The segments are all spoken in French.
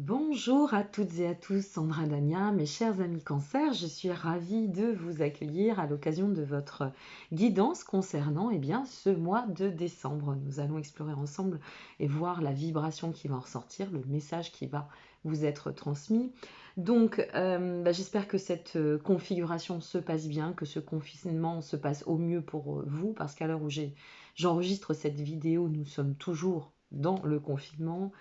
Bonjour à toutes et à tous, Sandra Dania, mes chers amis Cancer, je suis ravie de vous accueillir à l'occasion de votre guidance concernant ce mois de décembre. Nous allons explorer ensemble et voir la vibration qui va en ressortir, le message qui va vous être transmis. J'espère que cette configuration se passe bien, que ce confinement se passe au mieux pour vous, parce qu'à l'heure où j'enregistre cette vidéo, nous sommes toujours dans le confinement.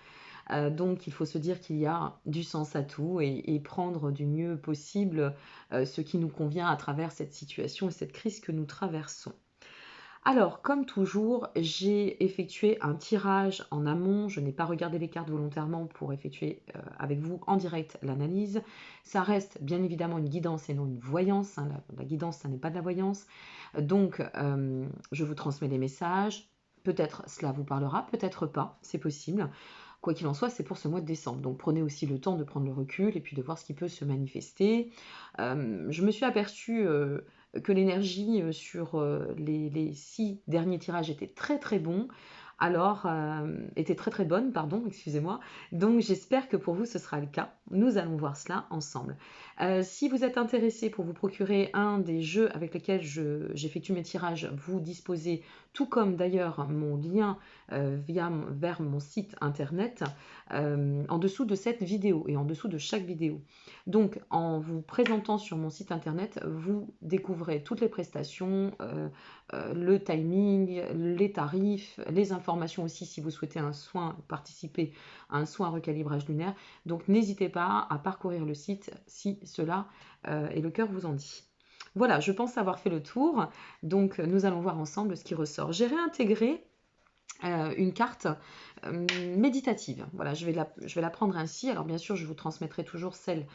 Donc il faut se dire qu'il y a du sens à tout et prendre du mieux possible ce qui nous convient à travers cette situation et cette crise que nous traversons. Alors, comme toujours, j'ai effectué un tirage en amont. Je n'ai pas regardé les cartes volontairement pour effectuer avec vous en direct l'analyse. Ça reste bien évidemment une guidance et non une voyance, hein. La guidance, ça n'est pas de la voyance. Je vous transmets les messages. Peut-être cela vous parlera, peut-être pas, c'est possible. Quoi qu'il en soit, c'est pour ce mois de décembre. Donc prenez aussi le temps de prendre le recul et puis de voir ce qui peut se manifester. Je me suis aperçue que l'énergie sur les 6 derniers tirages était très très bon. Alors, était très très bonne, pardon, excusez-moi. Donc j'espère que pour vous ce sera le cas. Nous allons voir cela ensemble. Si vous êtes intéressé pour vous procurer un des jeux avec lesquels j'effectue mes tirages, vous disposez, tout comme d'ailleurs mon lien vers mon site internet, en dessous de cette vidéo et en dessous de chaque vidéo. Donc en vous présentant sur mon site internet, vous découvrez toutes les prestations, le timing, les tarifs, les informations aussi si vous souhaitez un soin, participer à un soin recalibrage lunaire. Donc n'hésitez pas à parcourir le site si cela et le cœur vous en dit. Voilà, je pense avoir fait le tour. Donc nous allons voir ensemble ce qui ressort. J'ai réintégré une carte méditative. Voilà, je vais la prendre ainsi. Alors bien sûr, je vous transmettrai toujours celle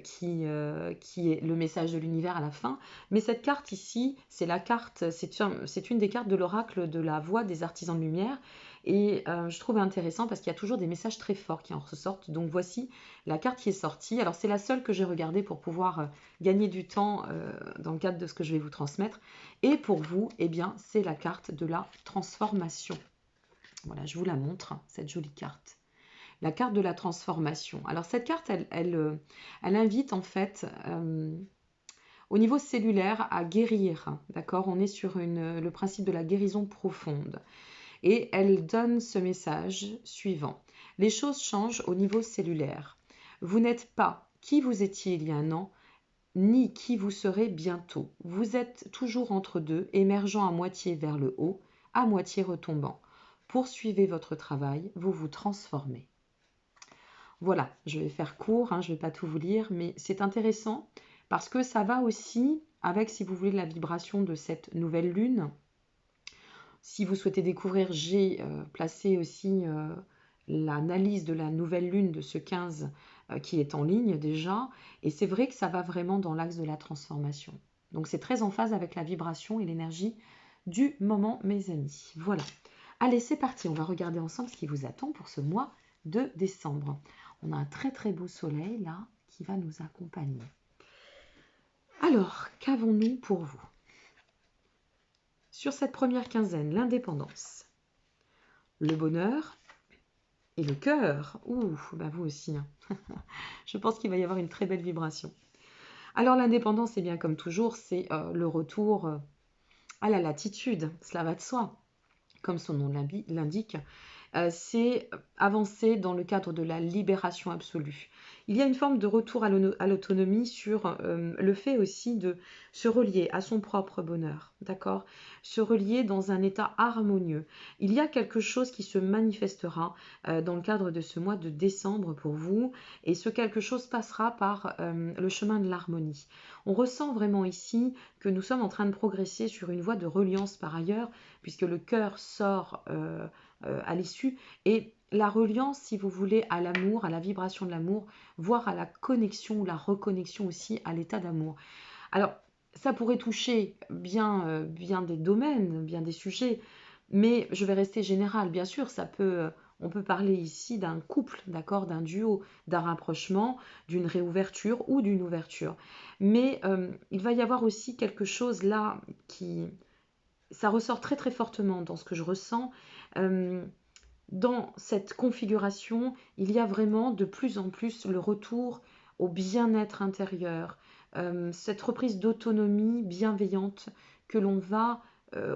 qui est le message de l'univers à la fin. Mais cette carte ici, c'est une des cartes de l'oracle de la voix des artisans de lumière. Et je trouve intéressant parce qu'il y a toujours des messages très forts qui en ressortent. Donc voici la carte qui est sortie. Alors c'est la seule que j'ai regardée pour pouvoir gagner du temps dans le cadre de ce que je vais vous transmettre. Et pour vous, eh bien, c'est la carte de la transformation. Voilà, je vous la montre, cette jolie carte. La carte de la transformation. Alors cette carte, elle invite en fait au niveau cellulaire à guérir. D'accord? On est sur le principe de la guérison profonde. Et elle donne ce message suivant. Les choses changent au niveau cellulaire. Vous n'êtes pas qui vous étiez il y a un an, ni qui vous serez bientôt. Vous êtes toujours entre deux, émergeant à moitié vers le haut, à moitié retombant. Poursuivez votre travail, vous vous transformez. Voilà, je vais faire court, hein, je ne vais pas tout vous lire, mais c'est intéressant parce que ça va aussi avec, si vous voulez, la vibration de cette nouvelle lune. Si vous souhaitez découvrir, j'ai placé aussi l'analyse de la nouvelle lune de ce 15 qui est en ligne déjà. Et c'est vrai que ça va vraiment dans l'axe de la transformation. Donc c'est très en phase avec la vibration et l'énergie du moment, mes amis. Voilà. Allez, c'est parti. On va regarder ensemble ce qui vous attend pour ce mois de décembre. On a un très très beau soleil là qui va nous accompagner. Alors, qu'avons-nous pour vous? Sur cette première quinzaine, l'indépendance, le bonheur et le cœur. Ouh, bah vous aussi, hein. Je pense qu'il va y avoir une très belle vibration. Alors l'indépendance, c'est bien comme toujours, c'est le retour à la latitude, cela va de soi. Comme son nom l'indique, c'est avancer dans le cadre de la libération absolue. Il y a une forme de retour à l'autonomie sur le fait aussi de se relier à son propre bonheur, d'accord? Se relier dans un état harmonieux. Il y a quelque chose qui se manifestera dans le cadre de ce mois de décembre pour vous, et ce quelque chose passera par le chemin de l'harmonie. On ressent vraiment ici que nous sommes en train de progresser sur une voie de reliance par ailleurs, puisque le cœur sort à l'issue, et la reliance, si vous voulez, à l'amour, à la vibration de l'amour, voire à la connexion ou la reconnexion aussi à l'état d'amour. Alors, ça pourrait toucher bien des domaines, bien des sujets, mais je vais rester générale. Bien sûr, on peut parler ici d'un couple, d'accord, d'un duo, d'un rapprochement, d'une réouverture ou d'une ouverture. Mais il va y avoir aussi quelque chose là ça ressort très très fortement dans ce que je ressens. dans cette configuration, il y a vraiment de plus en plus le retour au bien-être intérieur, cette reprise d'autonomie bienveillante que l'on va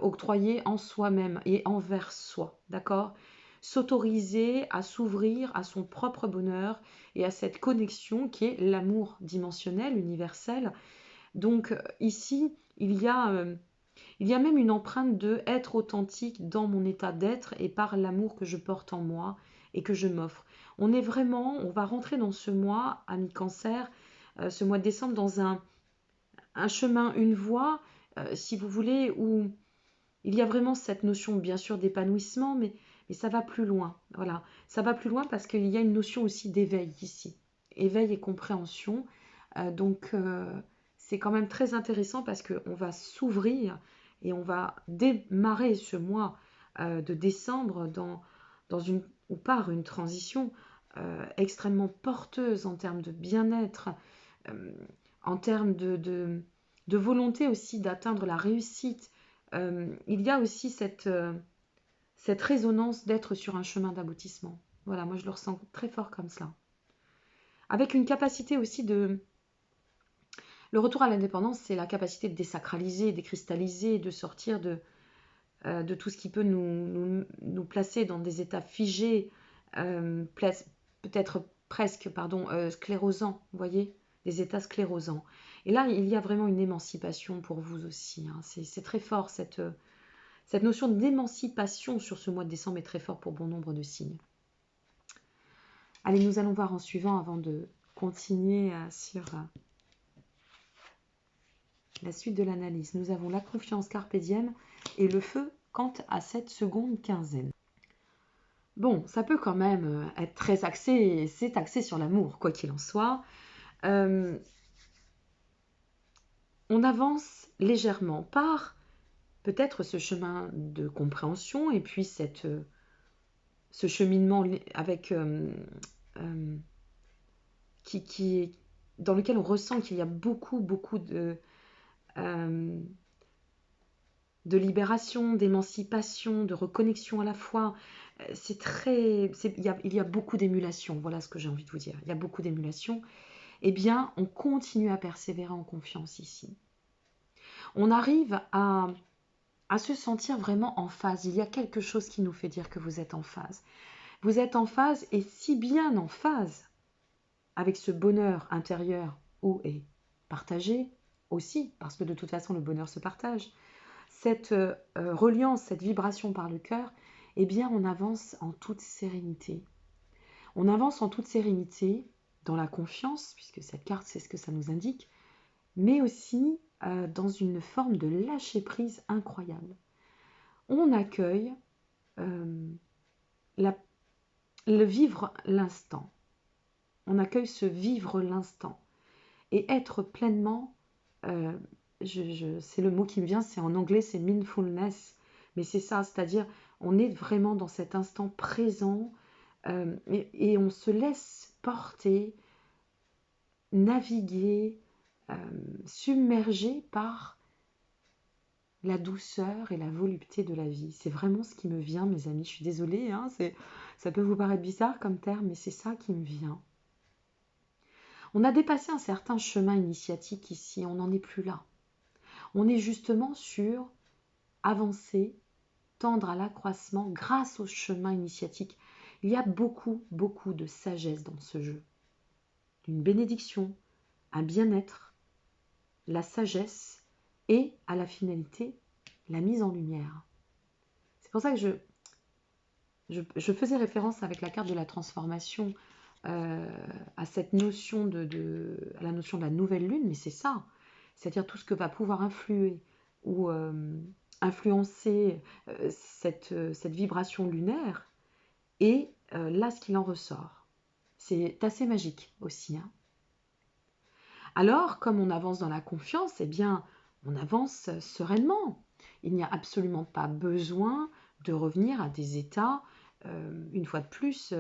octroyer en soi-même et envers soi, d'accord? S'autoriser à s'ouvrir à son propre bonheur et à cette connexion qui est l'amour dimensionnel, universel. Donc ici, il y a même une empreinte de être authentique dans mon état d'être et par l'amour que je porte en moi et que je m'offre. On va rentrer dans ce mois, ami Cancer, ce mois de décembre, dans un chemin, une voie, si vous voulez, où il y a vraiment cette notion, bien sûr, d'épanouissement, mais ça va plus loin. Voilà, ça va plus loin parce qu'il y a une notion aussi d'éveil ici, éveil et compréhension. C'est quand même très intéressant parce qu'on va s'ouvrir et on va démarrer ce mois de décembre dans une ou par une transition extrêmement porteuse en termes de bien-être, euh, en termes de volonté aussi d'atteindre la réussite. Il y a aussi cette résonance d'être sur un chemin d'aboutissement. Voilà, moi je le ressens très fort comme cela. Avec une capacité aussi de... Le retour à l'indépendance, c'est la capacité de désacraliser, décristalliser, de sortir de tout ce qui peut nous placer dans des états figés, peut-être presque, pardon, sclérosants, vous voyez, des états sclérosants. Et là, il y a vraiment une émancipation pour vous aussi. Hein. C'est très fort, cette notion d'émancipation sur ce mois de décembre est très fort pour bon nombre de signes. Allez, nous allons voir en suivant avant de continuer sur la suite de l'analyse. Nous avons la confiance carpe diem et le feu quant à cette seconde quinzaine. Bon, ça peut quand même être très axé, c'est axé sur l'amour, quoi qu'il en soit. On avance légèrement par peut-être ce chemin de compréhension et puis ce cheminement avec dans lequel on ressent qu'il y a beaucoup de libération, d'émancipation, de reconnexion à la fois. Il y a beaucoup d'émulation, voilà ce que j'ai envie de vous dire. Il y a beaucoup d'émulation. Eh bien, on continue à persévérer en confiance ici. On arrive à se sentir vraiment en phase. Il y a quelque chose qui nous fait dire que vous êtes en phase. Vous êtes en phase et si bien en phase avec ce bonheur intérieur où est partagé aussi, parce que de toute façon le bonheur se partage, cette reliance, cette vibration par le cœur, eh bien on avance en toute sérénité. On avance en toute sérénité dans la confiance, puisque cette carte c'est ce que ça nous indique, mais aussi dans une forme de lâcher-prise incroyable. On accueille le vivre l'instant. On accueille ce vivre l'instant. Et être pleinement, c'est le mot qui me vient, c'est en anglais, c'est mindfulness. Mais c'est ça, c'est-à-dire on est vraiment dans cet instant présent et on se laisse porter, naviguer, submerger par la douceur et la volupté de la vie. C'est vraiment ce qui me vient, mes amis. Je suis désolée, hein, ça peut vous paraître bizarre comme terme, mais c'est ça qui me vient. On a dépassé un certain chemin initiatique ici, on n'en est plus là. On est justement sur avancer, tendre à l'accroissement grâce au chemin initiatique. Il y a beaucoup de sagesse dans ce jeu. Une bénédiction, un bien-être, la sagesse et à la finalité, la mise en lumière. C'est pour ça que je faisais référence avec la carte de la transformation à cette notion à la notion de la nouvelle lune, mais c'est ça, c'est-à-dire tout ce que va pouvoir influer ou influencer cette vibration lunaire et là ce qu'il en ressort. C'est assez magique aussi. Hein. Alors, comme on avance dans la confiance, eh bien, on avance sereinement. Il n'y a absolument pas besoin de revenir à des états, une fois de plus,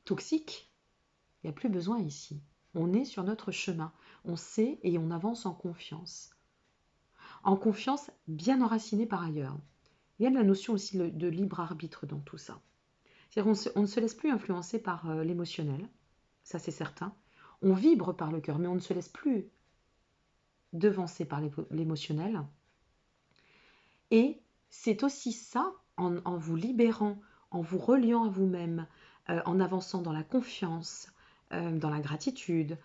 toxiques. Il n'y a plus besoin ici. On est sur notre chemin. On sait et on avance en confiance. En confiance bien enracinée par ailleurs. Il y a de la notion aussi de libre arbitre dans tout ça. C'est-à-dire on ne se laisse plus influencer par l'émotionnel, ça c'est certain. On vibre par le cœur, mais on ne se laisse plus devancer par l'émotionnel. Et c'est aussi ça, en vous libérant, en vous reliant à vous-même, en avançant dans la confiance, dans la gratitude,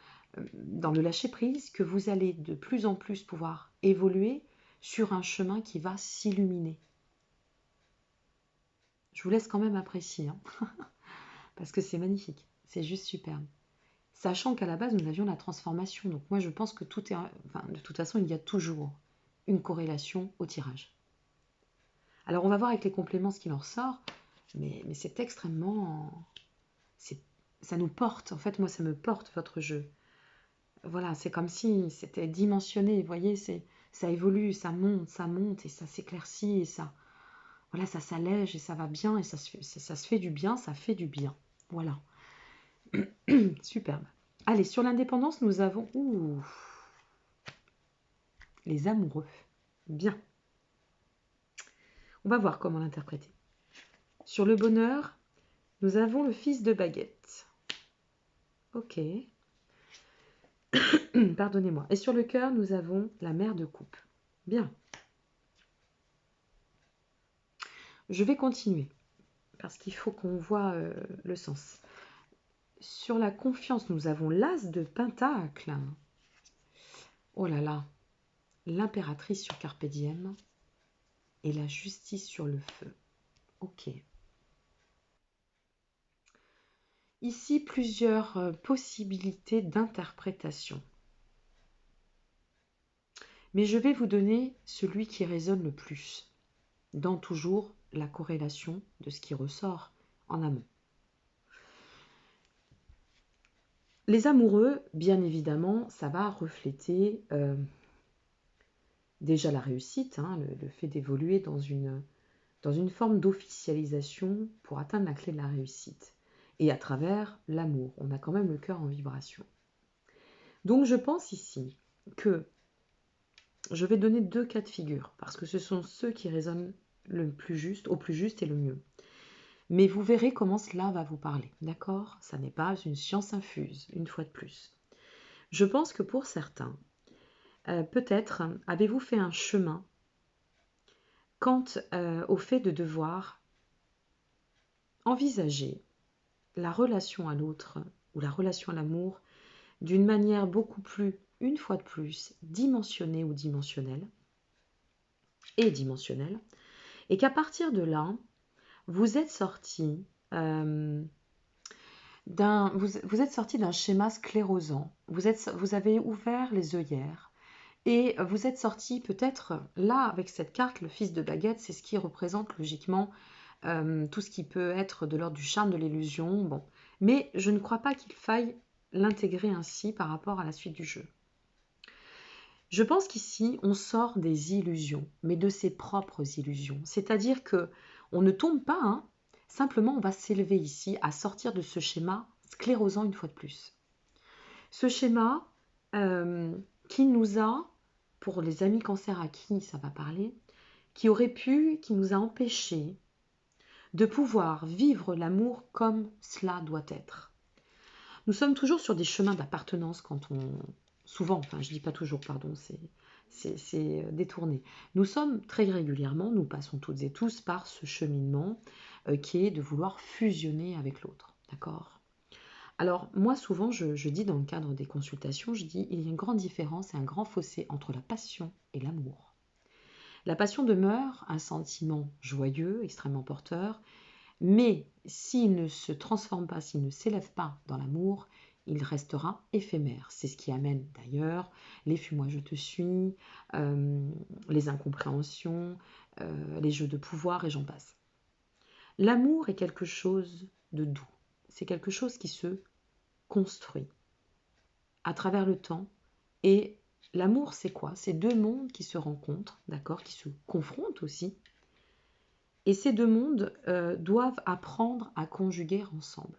dans le lâcher-prise, que vous allez de plus en plus pouvoir évoluer sur un chemin qui va s'illuminer. Je vous laisse quand même apprécier, hein, parce que c'est magnifique, c'est juste superbe. Sachant qu'à la base, nous avions la transformation. Donc moi, je pense que tout est... Enfin, de toute façon, il y a toujours une corrélation au tirage. Alors, on va voir avec les compléments ce qu'il en ressort, mais c'est extrêmement... Ça nous porte. En fait, moi, ça me porte, votre jeu. Voilà, c'est comme si c'était dimensionné. Vous voyez, ça évolue, ça monte, et ça s'éclaircit, et ça... Voilà, ça s'allège, et ça va bien, et ça se fait du bien, ça fait du bien. Voilà. Superbe. Allez, sur l'indépendance, nous avons... Ouh, les amoureux. Bien. On va voir comment l'interpréter. Sur le bonheur, nous avons le fils de baguette. Ok. Pardonnez-moi. Et sur le cœur, nous avons la mère de coupe. Bien. Je vais continuer, parce qu'il faut qu'on voit le sens. Sur la confiance, nous avons l'as de pentacle. Oh là là. L'impératrice sur Carpe Diem et la justice sur le feu. Ok. Ici, plusieurs possibilités d'interprétation. Mais je vais vous donner celui qui résonne le plus, dans toujours la corrélation de ce qui ressort en amont. Les amoureux, bien évidemment, ça va refléter déjà la réussite, hein, le fait d'évoluer dans une forme d'officialisation pour atteindre la clé de la réussite. Et à travers l'amour, on a quand même le cœur en vibration. Donc je pense ici que je vais donner 2 cas de figure, parce que ce sont ceux qui résonnent le plus juste, au plus juste et le mieux. Mais vous verrez comment cela va vous parler, d'accord? Ça n'est pas une science infuse, une fois de plus. Je pense que pour certains, peut-être avez-vous fait un chemin quant au fait de devoir envisager la relation à l'autre ou la relation à l'amour d'une manière beaucoup plus, une fois de plus, dimensionnée ou dimensionnelle, et qu'à partir de là, vous êtes sorti vous êtes sorti d'un schéma sclérosant, vous avez ouvert les œillères, et vous êtes sorti peut-être, là, avec cette carte, le fils de baguette, c'est ce qui représente logiquement tout ce qui peut être de l'ordre du charme, de l'illusion, bon. Mais je ne crois pas qu'il faille l'intégrer ainsi par rapport à la suite du jeu. Je pense qu'ici, on sort des illusions, mais de ses propres illusions. C'est-à-dire que on ne tombe pas, hein, simplement on va s'élever ici à sortir de ce schéma sclérosant une fois de plus. Ce schéma qui nous a, pour les amis cancer à qui ça va parler, qui nous a empêchés de pouvoir vivre l'amour comme cela doit être. Nous sommes toujours sur des chemins d'appartenance quand on... Souvent, enfin je dis pas toujours, pardon, c'est détourné. Nous sommes très régulièrement, nous passons toutes et tous par ce cheminement qui est de vouloir fusionner avec l'autre, d'accord? Alors moi souvent je dis dans le cadre des consultations, je dis il y a une grande différence et un grand fossé entre la passion et l'amour. La passion demeure un sentiment joyeux, extrêmement porteur, mais s'il ne se transforme pas, s'il ne s'élève pas dans l'amour, il restera éphémère. C'est ce qui amène d'ailleurs les fuis-moi je te suis, les incompréhensions, les jeux de pouvoir et j'en passe. L'amour est quelque chose de doux. C'est quelque chose qui se construit à travers le temps. Et l'amour, c'est quoi? C'est deux mondes qui se rencontrent, d'accord, qui se confrontent aussi. Et ces deux mondes doivent apprendre à conjuguer ensemble.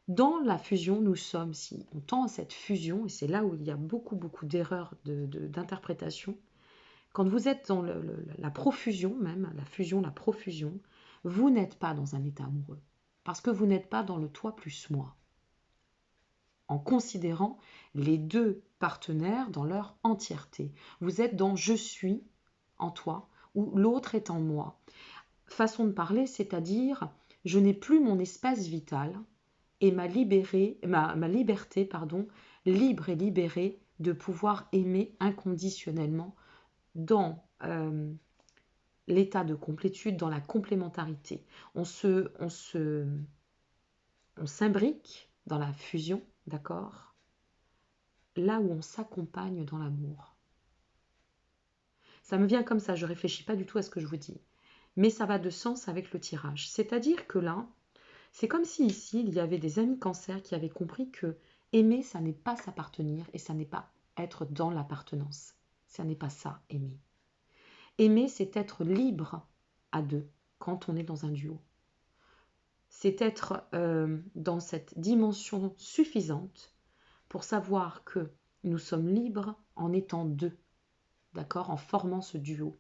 Dans la fusion, nous sommes, si on tend à cette fusion, et c'est là où il y a beaucoup d'erreurs d'interprétation, quand vous êtes dans la profusion même, la fusion, la profusion, vous n'êtes pas dans un état amoureux. parce que vous n'êtes pas dans le toi plus moi, en considérant les deux partenaires dans leur entièreté. Vous êtes dans je suis en toi ou l'autre est en moi. Façon de parler, c'est-à-dire je n'ai plus mon espace vital et ma liberté, libre et libérée de pouvoir aimer inconditionnellement dans l'état de complétude, dans la complémentarité. On s'imbrique dans la fusion, d'accord? Là où on s'accompagne dans l'amour. Ça me vient comme ça, je ne réfléchis pas du tout à ce que je vous dis. Mais ça va de sens avec le tirage. C'est-à-dire que là, c'est comme si ici, il y avait des amis cancer qui avaient compris que aimer, ça n'est pas s'appartenir et ça n'est pas être dans l'appartenance. Ça n'est pas ça, aimer. Aimer, c'est être libre à deux quand on est dans un duo. C'est être dans cette dimension suffisante pour savoir que nous sommes libres en étant deux, d'accord, en formant ce duo.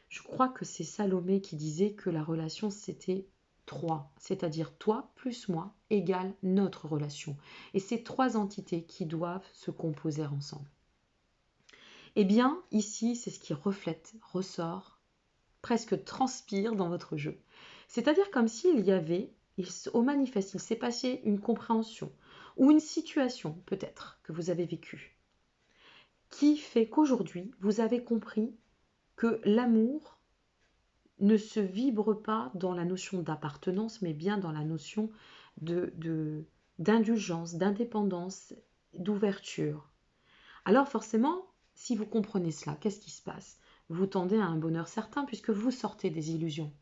Je crois que c'est Salomé qui disait que la relation c'était 3, c'est-à-dire toi plus moi égale notre relation. Et c'est 3 entités qui doivent se composer ensemble. Eh bien, ici, c'est ce qui reflète, ressort, presque transpire dans votre jeu. C'est-à-dire comme s'il y avait, au manifeste, il s'est passé une compréhension ou une situation peut-être que vous avez vécue qui fait qu'aujourd'hui, vous avez compris que l'amour ne se vibre pas dans la notion d'appartenance, mais bien dans la notion d'indulgence, d'indépendance, d'ouverture. Alors forcément, si vous comprenez cela, qu'est-ce qui se passe? Vous tendez à un bonheur certain puisque vous sortez des illusions.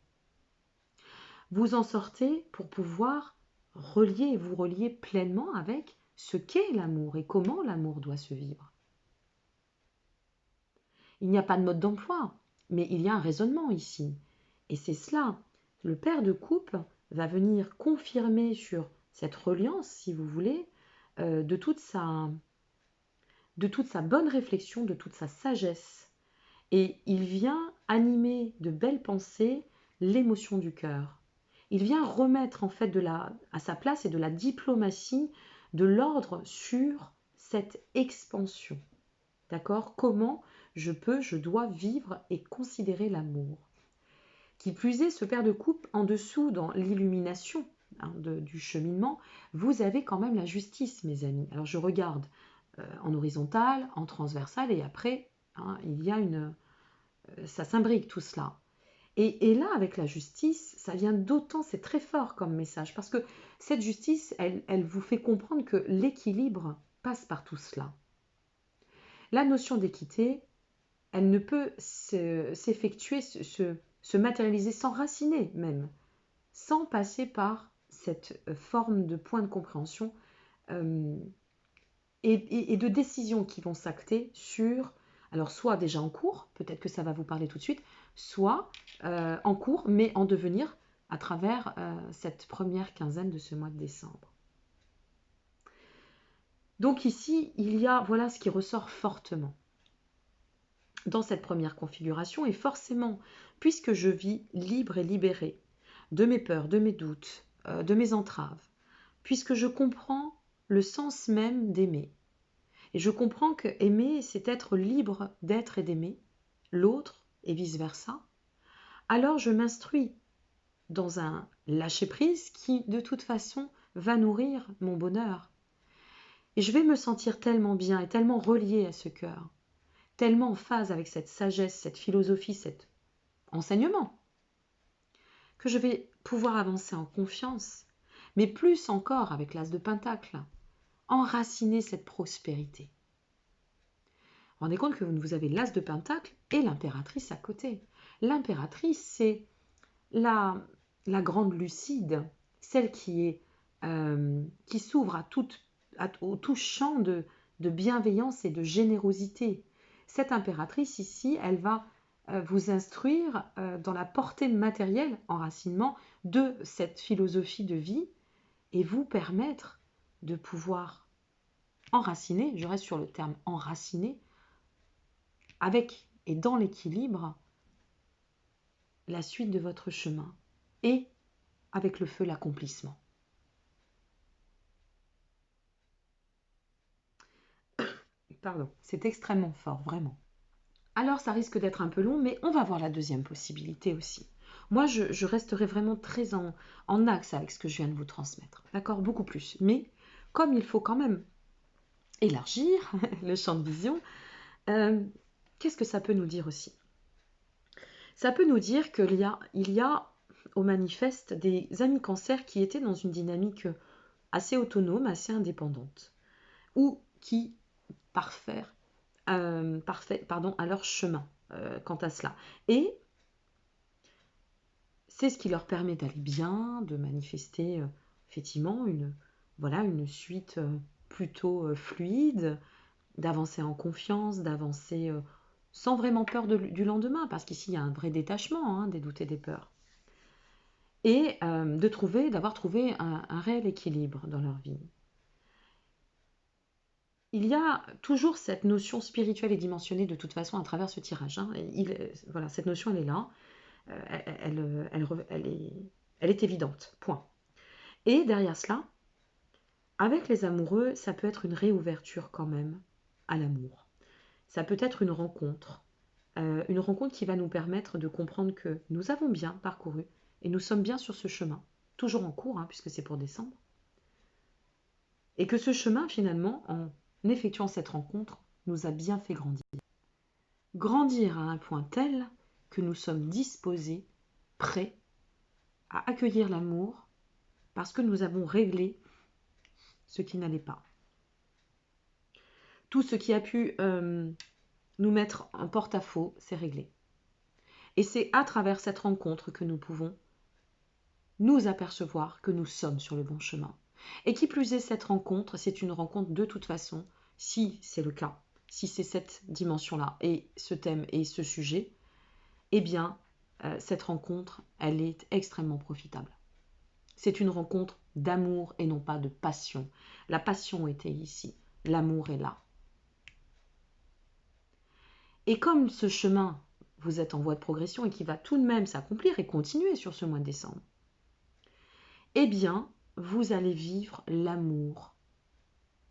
Vous en sortez pour pouvoir vous relier pleinement avec ce qu'est l'amour et comment l'amour doit se vivre. Il n'y a pas de mode d'emploi, mais il y a un raisonnement ici. Et c'est cela. Le père de couple va venir confirmer sur cette reliance, si vous voulez, de toute sa bonne réflexion, de toute sa sagesse. Et il vient animer de belles pensées l'émotion du cœur. Il vient remettre en fait à sa place et de la diplomatie, de l'ordre sur cette expansion. D'accord? Comment je dois vivre et considérer l'amour. Qui plus est, ce père de coupe, en dessous, dans l'illumination du cheminement, vous avez quand même la justice, mes amis. Alors je regarde en horizontal, en transversal, et après, il y a ça s'imbrique tout cela. Et là, avec la justice, ça vient d'autant, c'est très fort comme message, parce que cette justice, elle vous fait comprendre que l'équilibre passe par tout cela. La notion d'équité, elle ne peut s'effectuer, se matérialiser, s'enraciner même, sans passer par cette forme de point de compréhension et de décisions qui vont s'acter sur, alors soit déjà en cours, peut-être que ça va vous parler tout de suite, soit en cours, mais en devenir à travers cette première quinzaine de ce mois de décembre. Donc ici, il y a, voilà ce qui ressort fortement dans cette première configuration, et forcément, puisque je vis libre et libérée de mes peurs, de mes doutes, de mes entraves, puisque je comprends le sens même d'aimer, et je comprends que aimer, c'est être libre d'être et d'aimer l'autre et vice-versa, alors je m'instruis dans un lâcher-prise qui, de toute façon, va nourrir mon bonheur. Et je vais me sentir tellement bien et tellement reliée à ce cœur, tellement en phase avec cette sagesse, cette philosophie, cet enseignement, que je vais pouvoir avancer en confiance, mais plus encore avec l'as de Pentacle, enraciner cette prospérité. Vous vous rendez compte que vous avez l'as de Pentacle et l'impératrice à côté. L'impératrice, c'est la grande lucide, celle qui s'ouvre au tout champ de bienveillance et de générosité. Cette impératrice ici, elle va vous instruire dans la portée matérielle, enracinement, de cette philosophie de vie et vous permettre de pouvoir enraciner, je reste sur le terme enraciner, avec et dans l'équilibre, la suite de votre chemin et avec le feu, l'accomplissement. Pardon, c'est extrêmement fort, vraiment. Alors, ça risque d'être un peu long, mais on va voir la deuxième possibilité aussi. Moi, je resterai vraiment très en axe avec ce que je viens de vous transmettre. D'accord? Beaucoup plus. Mais comme il faut quand même élargir le champ de vision, qu'est-ce que ça peut nous dire aussi? Ça peut nous dire il y a au manifeste des amis cancer qui étaient dans une dynamique assez autonome, assez indépendante, ou qui parfaire à leur chemin quant à cela. Et c'est ce qui leur permet d'aller bien, de manifester effectivement une suite plutôt fluide, d'avancer en confiance, d'avancer sans vraiment peur du lendemain, parce qu'ici il y a un vrai détachement des doutes et des peurs. Et d'avoir trouvé un réel équilibre dans leur vie. Il y a toujours cette notion spirituelle et dimensionnée de toute façon à travers ce tirage. Voilà, cette notion, elle est là. Elle est évidente. Point. Et derrière cela, avec les amoureux, ça peut être une réouverture quand même à l'amour. Ça peut être une rencontre qui va nous permettre de comprendre que nous avons bien parcouru et nous sommes bien sur ce chemin, toujours en cours, puisque c'est pour décembre. Et que ce chemin, finalement, en effectuant cette rencontre, nous a bien fait grandir. Grandir à un point tel que nous sommes disposés, prêts à accueillir l'amour, parce que nous avons réglé ce qui n'allait pas. Tout ce qui a pu nous mettre en porte-à-faux, c'est réglé. Et c'est à travers cette rencontre que nous pouvons nous apercevoir que nous sommes sur le bon chemin. Et qui plus est, cette rencontre, c'est une rencontre de toute façon, si c'est le cas, si c'est cette dimension-là, et ce thème et ce sujet, eh bien, cette rencontre, elle est extrêmement profitable. C'est une rencontre d'amour et non pas de passion. La passion était ici, l'amour est là. Et comme ce chemin, vous êtes en voie de progression et qui va tout de même s'accomplir et continuer sur ce mois de décembre, eh bien, vous allez vivre l'amour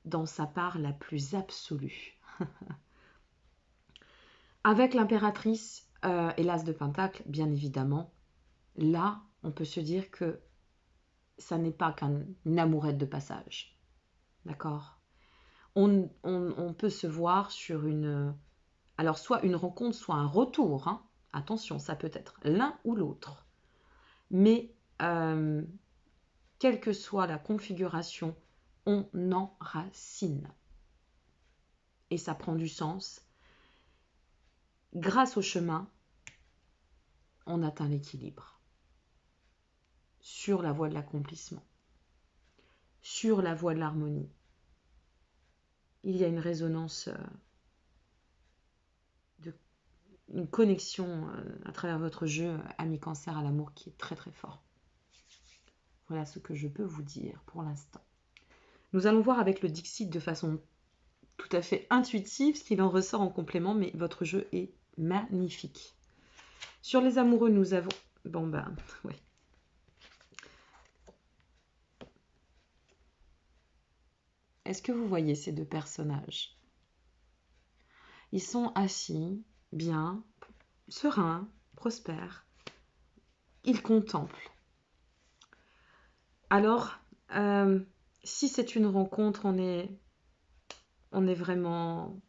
dans sa part la plus absolue. Avec l'impératrice et l'as de Pentacle, bien évidemment, là, on peut se dire que ça n'est pas qu'une amourette de passage. D'accord? On peut se voir sur alors soit une rencontre, soit un retour. Attention, ça peut être l'un ou l'autre. Mais quelle que soit la configuration, on enracine. Et ça prend du sens. Grâce au chemin, on atteint l'équilibre. Sur la voie de l'accomplissement. Sur la voie de l'harmonie. Il y a une résonance, une connexion à travers votre jeu, ami cancer, à l'amour qui est très très fort. Voilà ce que je peux vous dire pour l'instant. Nous allons voir avec le Dixit de façon tout à fait intuitive ce qu'il en ressort en complément, mais votre jeu est magnifique. Sur les amoureux, nous avons... ouais. Est-ce que vous voyez ces deux personnages? Ils sont assis, bien, sereins, prospères. Ils contemplent. Alors, si c'est une rencontre, on est vraiment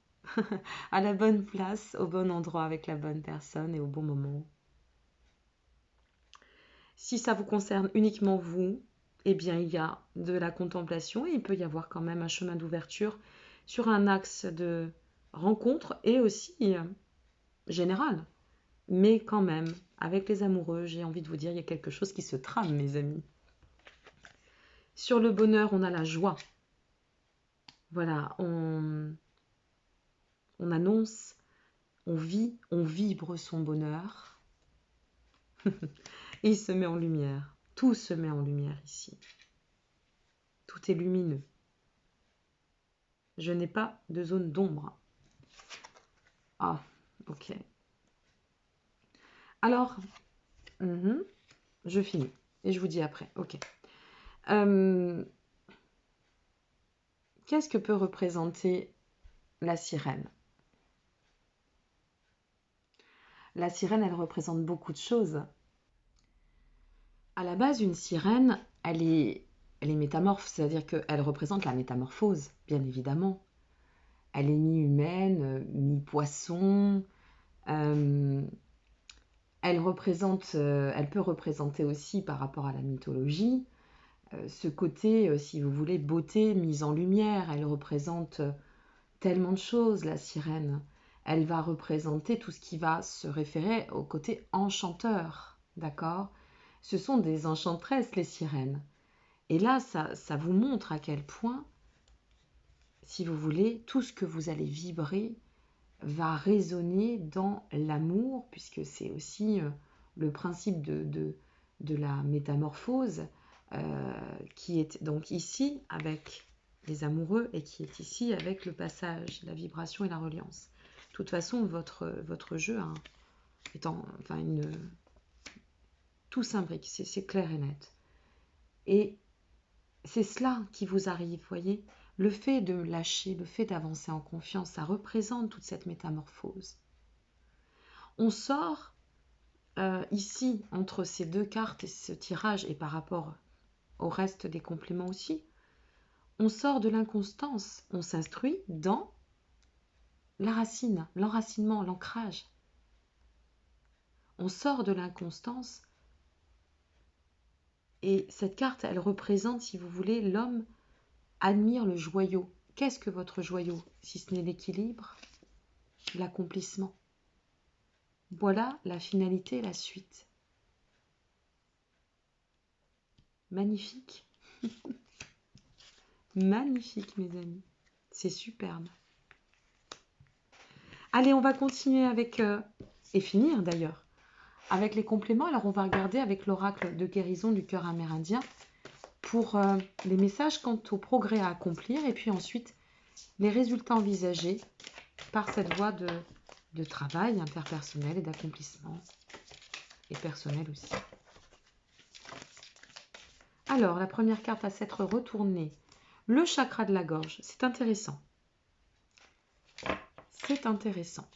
à la bonne place, au bon endroit, avec la bonne personne et au bon moment. Si ça vous concerne uniquement vous, eh bien, il y a de la contemplation et il peut y avoir quand même un chemin d'ouverture sur un axe de rencontre et aussi général. Mais quand même, avec les amoureux, j'ai envie de vous dire, il y a quelque chose qui se trame, mes amis. Sur le bonheur, on a la joie. Voilà, on annonce, on vit, on vibre son bonheur. Et il se met en lumière. Tout se met en lumière ici. Tout est lumineux. Je n'ai pas de zone d'ombre. Ah, ok. Alors, je finis. et je vous dis après. Ok. Euh, Qu'est-ce que peut représenter la sirène? La sirène, elle représente beaucoup de choses. À la base, une sirène, elle est métamorphe, c'est-à-dire qu'elle représente la métamorphose, bien évidemment. Elle est mi-humaine, mi-poisson. euh, elle peut représenter aussi, par rapport à la mythologie, ce côté, si vous voulez, beauté mise en lumière. Elle représente tellement de choses, la sirène. Elle va représenter tout ce qui va se référer au côté enchanteur, d'accord? Ce sont des enchantresses, les sirènes. Et là, ça vous montre à quel point, si vous voulez, tout ce que vous allez vibrer va résonner dans l'amour, puisque c'est aussi le principe de la métamorphose, qui est donc ici avec les amoureux et qui est ici avec le passage, la vibration et la reliance. De toute façon, votre jeu enfin tout s'imbrique, c'est clair et net. Et c'est cela qui vous arrive, voyez. Le fait de lâcher, le fait d'avancer en confiance, ça représente toute cette métamorphose. On sort ici, entre ces deux cartes et ce tirage, et par rapport au reste des compléments aussi, on sort de l'inconstance, on s'instruit dans la racine, l'enracinement, l'ancrage. On sort de l'inconstance et cette carte, elle représente, si vous voulez, l'homme admire le joyau. Qu'est-ce que votre joyau? Si ce n'est l'équilibre, l'accomplissement. Voilà la finalité, la suite. Magnifique. Magnifique, mes amis. C'est superbe. Allez, on va continuer avec, et finir d'ailleurs, avec les compléments. Alors, on va regarder avec l'oracle de guérison du cœur amérindien pour les messages quant au progrès à accomplir et puis ensuite les résultats envisagés par cette voie de travail interpersonnel et d'accomplissement et personnel aussi. Alors, la première carte va s'être retournée. Le chakra de la gorge, c'est intéressant. C'est intéressant.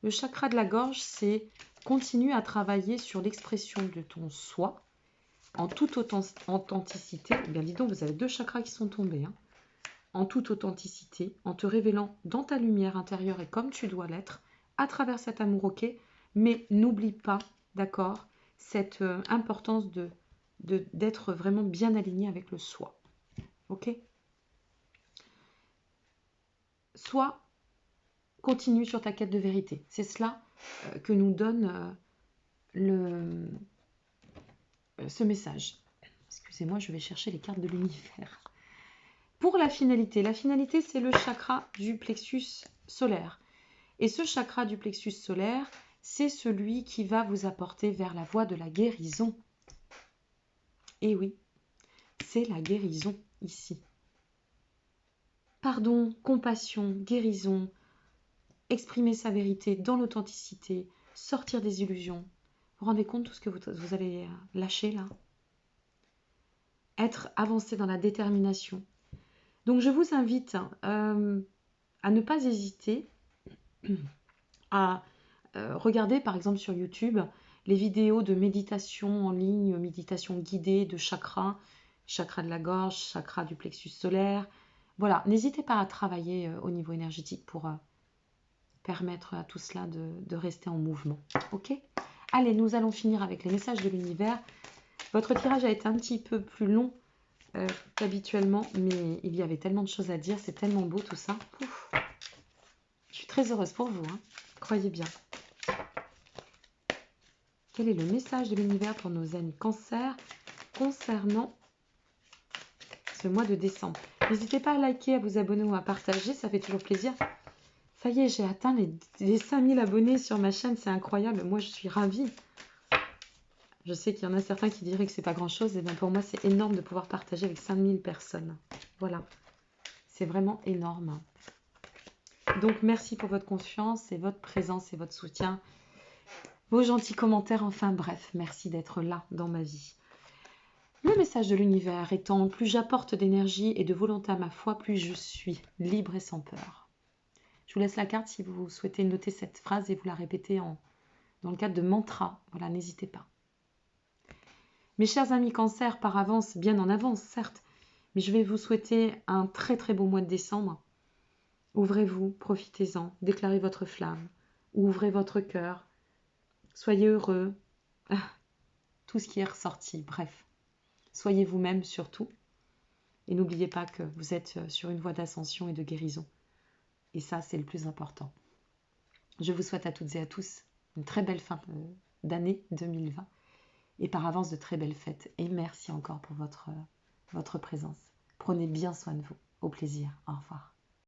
Le chakra de la gorge, c'est continue à travailler sur l'expression de ton soi en toute authenticité. Eh bien, dis donc, vous avez deux chakras qui sont tombés. Hein. En toute authenticité, en te révélant dans ta lumière intérieure et comme tu dois l'être, à travers cet amour, ok. Mais n'oublie pas, d'accord, cette importance d'être vraiment bien aligné avec le soi. Ok. Soit continue sur ta quête de vérité. C'est cela que nous donne ce message. Excusez-moi, je vais chercher les cartes de l'univers. Pour la finalité c'est le chakra du plexus solaire. Et ce chakra du plexus solaire, c'est celui qui va vous apporter vers la voie de la guérison. Et oui, c'est la guérison ici. Pardon, compassion, guérison, exprimer sa vérité dans l'authenticité, sortir des illusions. Vous vous rendez compte de tout ce que vous allez lâcher là? Être avancé dans la détermination. Donc je vous invite à ne pas hésiter à regarder par exemple sur YouTube les vidéos de méditation en ligne, méditation guidée de chakra, chakra de la gorge, chakra du plexus solaire. Voilà, n'hésitez pas à travailler au niveau énergétique pour permettre à tout cela de rester en mouvement. Ok? Allez, nous allons finir avec les messages de l'univers. Votre tirage a été un petit peu plus long qu'habituellement, mais il y avait tellement de choses à dire, c'est tellement beau tout ça. Ouf. Je suis très heureuse pour vous, hein. Croyez bien. Quel est le message de l'univers pour nos amis Cancer concernant ce mois de décembre? N'hésitez pas à liker, à vous abonner ou à partager, ça fait toujours plaisir. Ça y est, j'ai atteint les 5000 abonnés sur ma chaîne, c'est incroyable. Moi, je suis ravie. Je sais qu'il y en a certains qui diraient que c'est pas grand-chose, et bien pour moi, c'est énorme de pouvoir partager avec 5000 personnes. Voilà, c'est vraiment énorme. Donc, merci pour votre confiance et votre présence et votre soutien. Vos gentils commentaires, enfin bref, merci d'être là dans ma vie. Le message de l'univers étant: plus j'apporte d'énergie et de volonté à ma foi, plus je suis libre et sans peur. Je vous laisse la carte si vous souhaitez noter cette phrase et vous la répétez dans le cadre de mantra. Voilà, n'hésitez pas. Mes chers amis Cancer, par avance, bien en avance, certes, mais je vais vous souhaiter un très très beau mois de décembre. Ouvrez-vous, profitez-en, déclarez votre flamme, ouvrez votre cœur, soyez heureux, tout ce qui est ressorti, bref. Soyez vous-même surtout, et n'oubliez pas que vous êtes sur une voie d'ascension et de guérison. Et ça, c'est le plus important. Je vous souhaite à toutes et à tous une très belle fin d'année 2020 et par avance de très belles fêtes. Et merci encore pour votre présence. Prenez bien soin de vous. Au plaisir. Au revoir.